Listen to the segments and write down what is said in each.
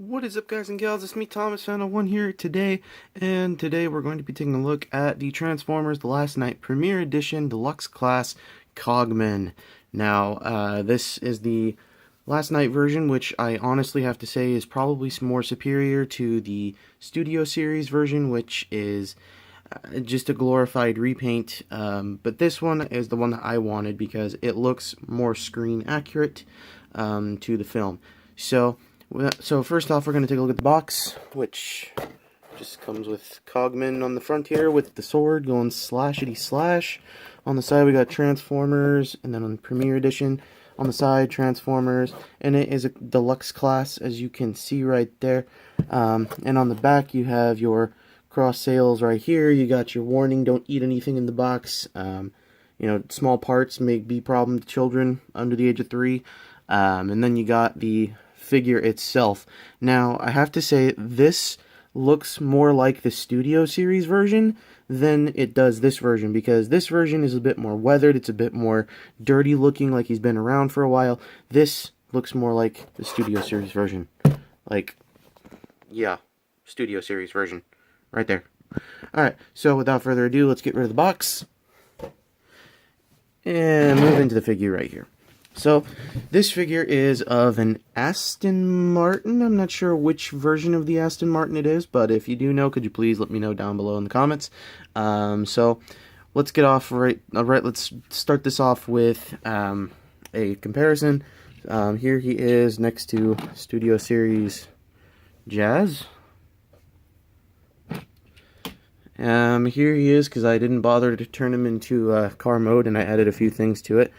What is up, guys and gals? It's me, Thomas Final One here today, and today we're going to be taking a look at the Transformers The Last Night Premiere Edition Deluxe Class Cogman. Now, this is the Last Night version, which I honestly have to say is probably more superior to the Studio Series version, which is just a glorified repaint. But this one is the one that I wanted because it looks more screen accurate to the film. So first off, we're going to take a look at the box, which just comes with Cogman on the front here with the sword going slashity slash. On the side we got Transformers, and then on the Premiere Edition on the side Transformers, and it is a deluxe class, as you can see right there. And on the back you have your cross sales right here. You got your warning, don't eat anything in the box. You know, small parts may be a problem to children under the age of 3. And then you got the figure itself. Now, I have to say, this looks more like the Studio Series version than it does this version, because this version is a bit more weathered, it's a bit more dirty looking, like he's been around for a while. This looks more like the Studio Series version. Like, yeah, Studio Series version. Right there. Alright, so without further ado, let's get rid of the box and move into the figure right here. So, this figure is of an Aston Martin. I'm not sure which version of the Aston Martin it is, but if you do know, could you please let me know down below in the comments. So, let's get off let's start this off with a comparison. Here he is next to Studio Series Jazz. Here he is, because I didn't bother to turn him into car mode, and I added a few things to it.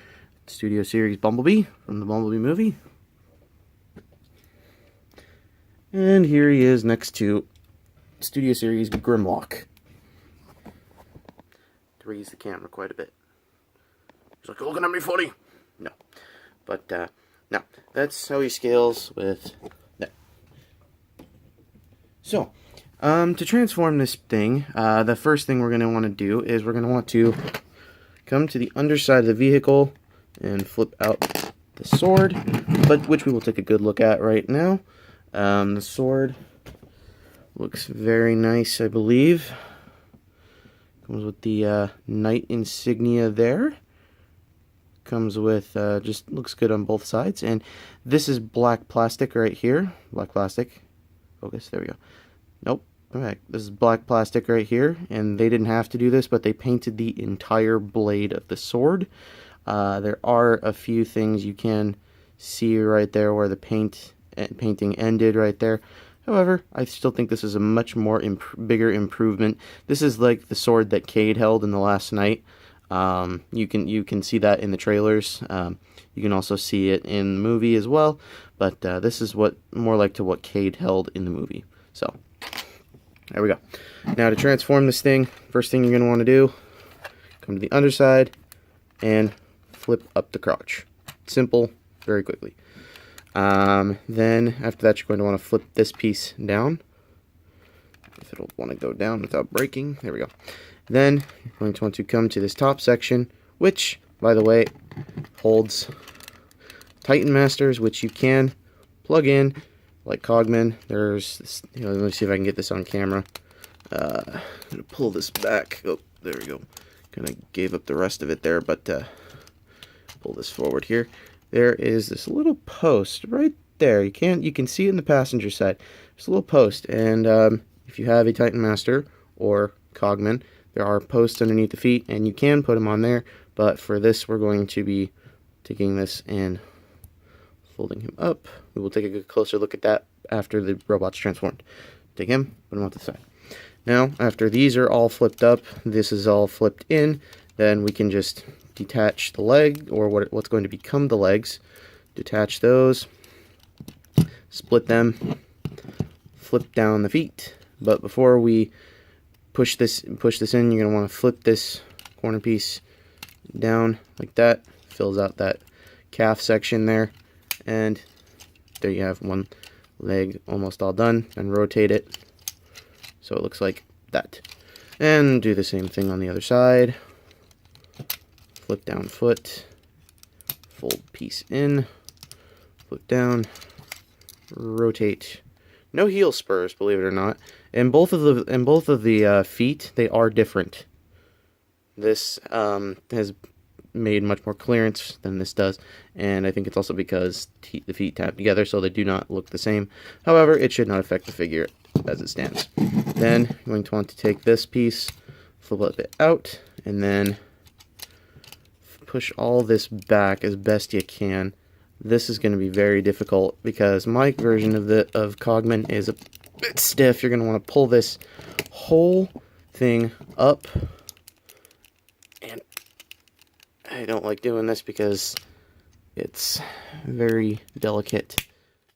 Studio Series Bumblebee from the Bumblebee movie. And here he is next to Studio Series Grimlock. To raise the camera quite a bit. He's like, looking at me funny. No. But, no. That's how he scales with that. So, to transform this thing, the first thing we're going to want to do is we're going to want to come to the underside of the vehicle and flip out the sword, but which we will take a good look at right now. The sword looks very nice, I believe. Comes with the knight insignia there. Comes with, just looks good on both sides. And this is black plastic right here. Black plastic. Focus, there we go. Nope. Alright, this is black plastic right here, and they didn't have to do this, but they painted the entire blade of the sword. There are a few things you can see right there where the painting ended right there. However, I still think this is a much more bigger improvement. This is like the sword that Cade held in The Last Night. You can see that in the trailers. You can also see it in the movie as well. But this is more like to what Cade held in the movie. So there we go. Now to transform this thing, first thing you're going to want to do, come to the underside and flip up the crotch. Simple, very quickly. Then after that, you're going to want to flip this piece down. If it'll want to go down without breaking. There we go. Then you're going to want to come to this top section, which, by the way, holds Titan Masters, which you can plug in like Cogman. There's this, let me see if I can get this on camera. I'm gonna pull this back. Oh, there we go. Kind of gave up the rest of it there, but pull this forward here. There is this little post right there. You can see it in the passenger side. There's a little post, and if you have a Titan Master or Cogman, there are posts underneath the feet, and you can put them on there. But for this, we're going to be taking this and folding him up. We will take a good closer look at that after the robot's transformed. Take him, put him off the side. Now, after these are all flipped up, this is all flipped in, then we can just detach the leg, or what's going to become the legs. Detach those, split them, flip down the feet. But before we push this in, you're going to want to flip this corner piece down like that. Fills out that calf section there. And there you have one leg almost all done. And rotate it so it looks like that. And do the same thing on the other side. Flip down foot, fold piece in, flip down, rotate, No heel spurs, believe it or not. And both of the feet, they are different. This has made much more clearance than this does, and I think it's also because the feet tap together, so they do not look the same. However, it should not affect the figure as it stands. Then you're going to want to take this piece, flip it out, and then push all this back as best you can. This is going to be very difficult because my version of Cogman is a bit stiff. You're going to want to pull this whole thing up, and I don't like doing this because it's very delicate.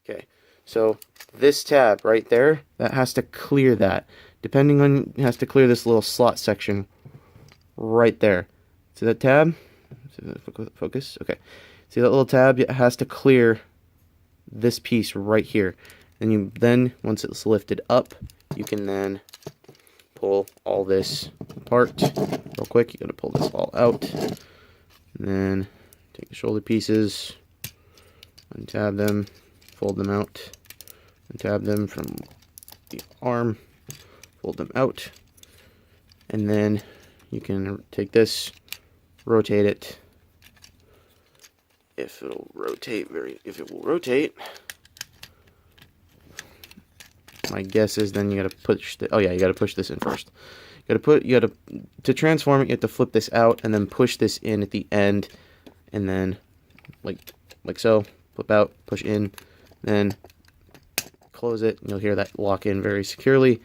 Okay, so this tab right there, that has to clear that. Depending on, it has to clear this little slot section right there. See that tab? Focus. Okay. See that little tab? It has to clear this piece right here. And then once it's lifted up, you can then pull all this apart real quick. You got to pull this all out. And then take the shoulder pieces, untab them, fold them out, untab them from the arm, fold them out, and then you can take this, rotate it. If it will rotate, my guess is then you gotta push the, you gotta push this in first. To transform it, you have to flip this out and then push this in at the end, and then like so, flip out, push in, then close it, and you'll hear that lock in very securely.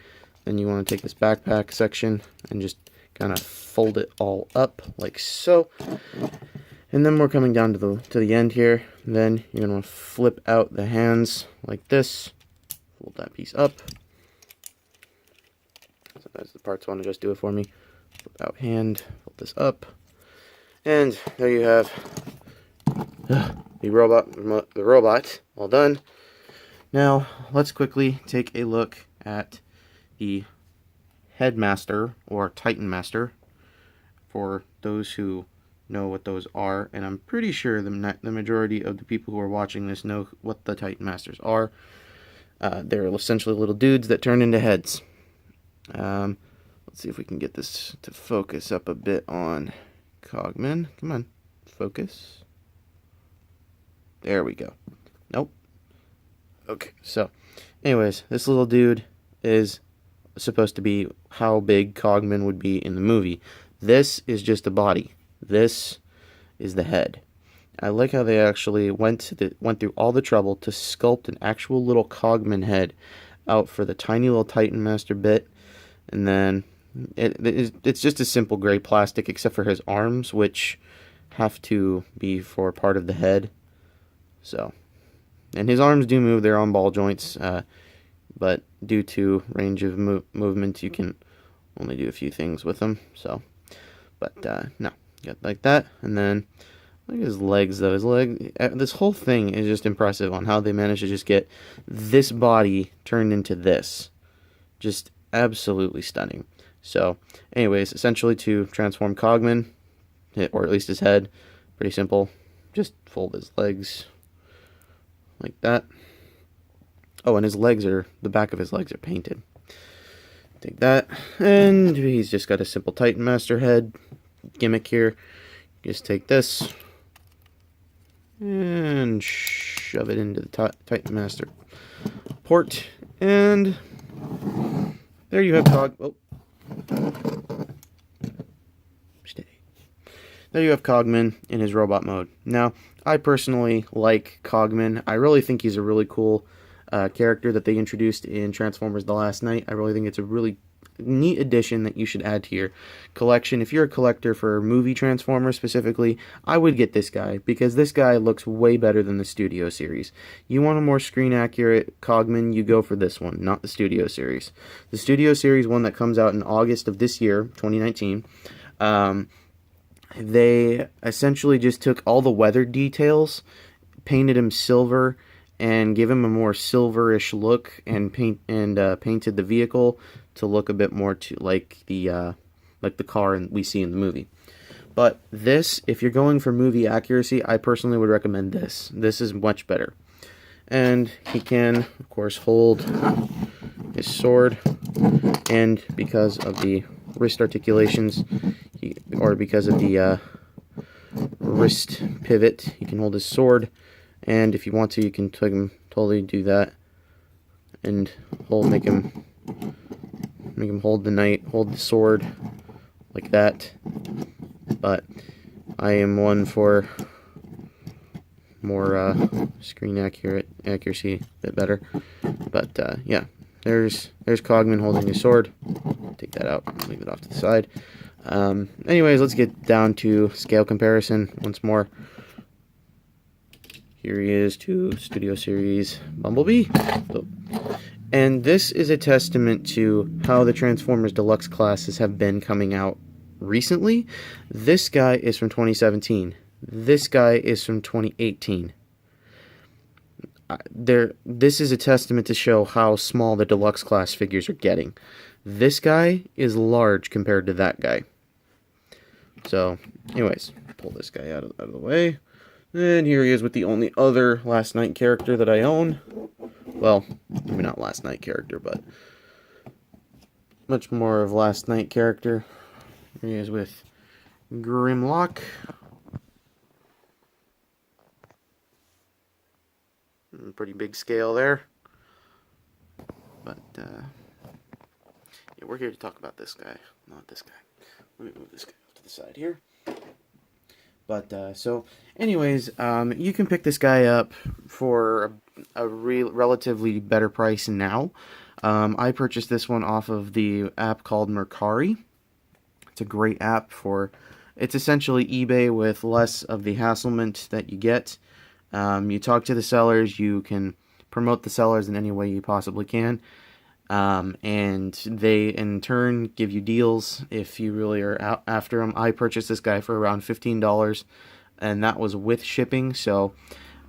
Then you want to take this backpack section and just kind of fold it all up like so. And then we're coming down to the end here. Then you're gonna want to flip out the hands like this, fold that piece up. Sometimes the parts want to just do it for me. Flip out hand, fold this up, and there you have the robot all done. Now let's quickly take a look at the Headmaster or Titan Master, for those who know what those are, and I'm pretty sure the majority of the people who are watching this know what the Titan Masters are. They're essentially little dudes that turn into heads. Let's see if we can get this to focus up a bit on Cogman. Come on, focus. There we go. Nope. Okay, so anyways, this little dude is supposed to be how big Cogman would be in the movie. This is just the body. This is the head. I like how they actually went through all the trouble to sculpt an actual little Cogman head out for the tiny little Titan Master bit, and then it's just a simple gray plastic except for his arms, which have to be for part of the head. So, and his arms do move; they're on ball joints, but due to range of movement, you can only do a few things with them. So, but no. Got like that, and then look at his legs though. This whole thing is just impressive on how they managed to just get this body turned into this. Just absolutely stunning. So, anyways, essentially to transform Cogman, or at least his head, pretty simple. Just fold his legs like that. Oh, and the back of his legs are painted. Take that, and he's just got a simple Titan Master head gimmick here. Just take this and shove it into the Titan Master port, and there you have There you have Cogman in his robot mode. Now, I personally like Cogman. I really think he's a really cool character that they introduced in Transformers The Last Night. I really think it's a really neat addition that you should add to your collection. If you're a collector for movie Transformers specifically, I would get this guy, because this guy looks way better than the Studio Series. You want a more screen accurate Cogman, you go for this one, not the Studio Series. The Studio Series one that comes out in August of this year, 2019, they essentially just took all the weather details, painted him silver, and gave him a more silverish look, and painted the vehicle to look a bit more like the car we see in the movie. But this, if you're going for movie accuracy, I personally would recommend this. This is much better. and he can, of course, hold his sword, and because of the wrist articulations, or because of the wrist pivot, he can hold his sword, and if you want to, you can totally do that, and make him hold the sword like that. But I am one for more screen accuracy, a bit better. But yeah, there's Cogman holding his sword. Take that out, leave it off to the side. Anyways, let's get down to scale comparison once more. Here he is to Studio Series Bumblebee. And this is a testament to how the Transformers Deluxe classes have been coming out recently. This guy is from 2017. This guy is from 2018. This is a testament to show how small the Deluxe class figures are getting. This guy is large compared to that guy. So, anyways, pull this guy out of the way. And here he is with the only other Last Night character that I own. Well, maybe not Last Night character, but much more of Last Night character. Here he is with Grimlock. Pretty big scale there. But, yeah, we're here to talk about this guy, not this guy. Let me move this guy off to the side here. But, so, anyways, you can pick this guy up for a relatively better price now. I purchased this one off of the app called Mercari. It's a great app it's essentially eBay with less of the hasslement that you get. You talk to the sellers, you can promote the sellers in any way you possibly can. And they in turn give you deals if you really are out after them. I purchased this guy for around $15, and that was with shipping. So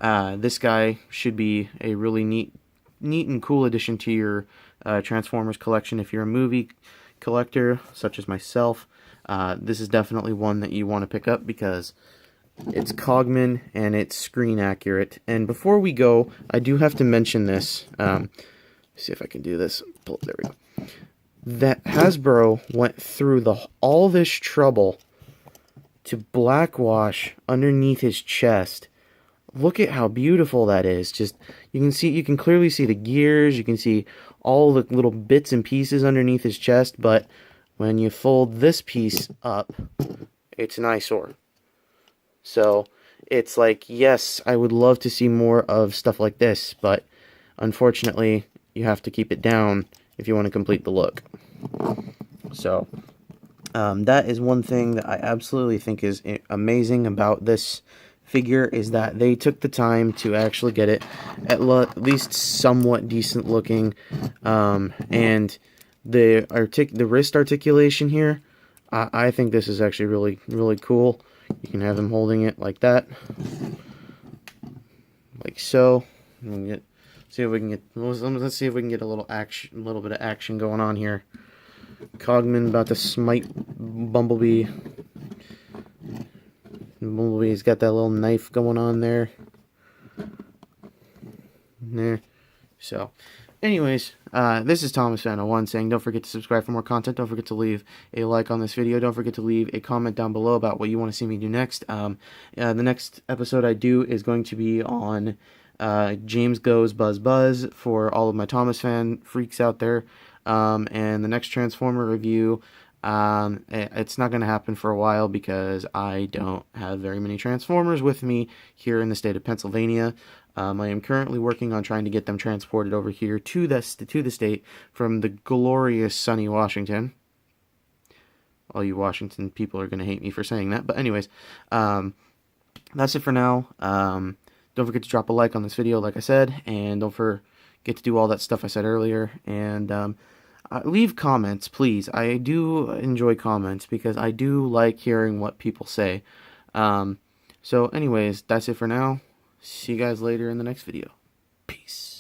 this guy should be a really neat and cool addition to your Transformers collection. If you're a movie collector such as myself, this is definitely one that you want to pick up because it's Cogman and it's screen accurate. And before we go, I do have to mention this. See if I can do this. There we go. That Hasbro went through all this trouble to blackwash underneath his chest. Look at how beautiful that is. Just you can clearly see the gears. You can see all the little bits and pieces underneath his chest. But when you fold this piece up, it's an eyesore. So it's like, yes, I would love to see more of stuff like this, but unfortunately, you have to keep it down if you want to complete the look. So, that is one thing that I absolutely think is amazing about this figure, is that they took the time to actually get it at least somewhat decent looking, and the wrist articulation here, I think this is actually really, really cool. You can have him holding it like that, like so. Let's see if we can get a little bit of action going on here. Cogman about to smite Bumblebee. Bumblebee's got that little knife going on there. So, anyways, this is Thomas Fan 01 saying don't forget to subscribe for more content. Don't forget to leave a like on this video. Don't forget to leave a comment down below about what you want to see me do next. The next episode I do is going to be on James Goes Buzz Buzz for all of my Thomas fan freaks out there. And the next Transformer review, it's not going to happen for a while because I don't have very many Transformers with me here in the state of Pennsylvania. I am currently working on trying to get them transported over here to the state from the glorious sunny Washington. All you Washington people are going to hate me for saying that, but anyways, that's it for now. Don't forget to drop a like on this video, like I said, and don't forget to do all that stuff I said earlier, and leave comments, please. I do enjoy comments because I do like hearing what people say. So anyways, that's it for now. See you guys later in the next video. Peace.